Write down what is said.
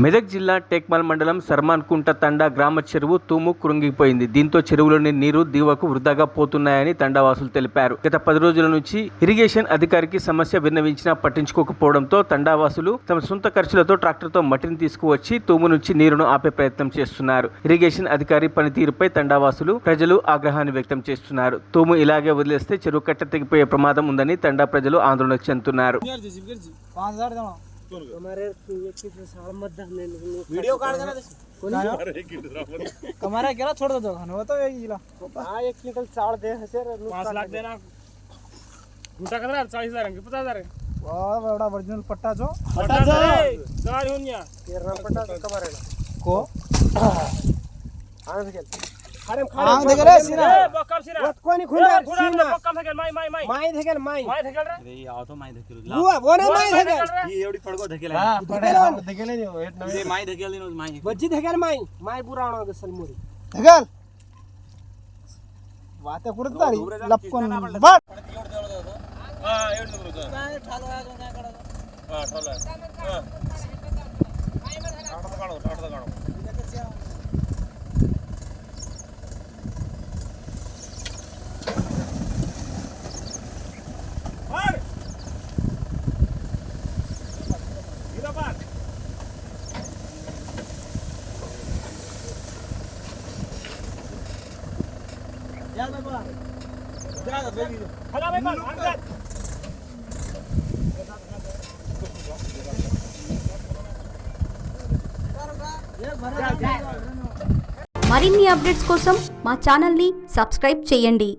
మెదక్ జిల్లా టేక్మల్ మండలం సర్మాన్కుంట తండా గ్రామ చెరువు తూము కృంగిపోయింది. దీంతో చెరువులోని నీరు దిగువకు వృధాగా పోతున్నాయని తండావాసులు తెలిపారు. గత 10 రోజుల నుంచి ఇరిగేషన్ అధికారికి సమస్య విన్నవించినా పట్టించుకోకపోవడంతో తండావాసులు తమ సొంత ఖర్చులతో ట్రాక్టర్తో మట్టిని తీసుకువచ్చి తూము నుంచి నీరును ఆపే ప్రయత్నం చేస్తున్నారు. ఇరిగేషన్ అధికారి పనితీరుపై తండావాసులు ప్రజలు ఆగ్రహాన్ని వ్యక్తం చేస్తున్నారు. తూము ఇలాగే వదిలేస్తే చెరువు కట్ట తెగిపోయే ప్రమాదం ఉందని తండా ప్రజలు ఆందోళన చెందుతున్నారు. वीडियो काट देना कमरा केला छोड़ दो खाना वो तो येला हां 1 क्विंटल चावल दे हसे 5 लाख देना गुंटा कितना 40,000 के 50,000 वाह बड़ा ओरिजिनल पट्टा जो गाड़ी होनिया केरला पट्टा कमरा को आने से अरे देख रे सिरा बकम सिरा कोनी खुंडा सिरा बकम थकेल माई धकेल माई धकेल रे अरे आओ तो माई धकेल बुआ बोने माई धकेल ये एवढी पडगो धकेल हां धकेले नहीं हो ये माई धकेल दिनो माई बज्जी धकेल माई पुराणो गसल मोरी धकेल वाते कुठे तारी लपकोन बट हां एवढं बरोबर काय ठालो आहे काय काढा हां ठालो आहे हां आडदा काढो మరిన్ని అప్డేట్స్ కోసం మా ఛానల్ని సబ్స్క్రైబ్ చేయండి.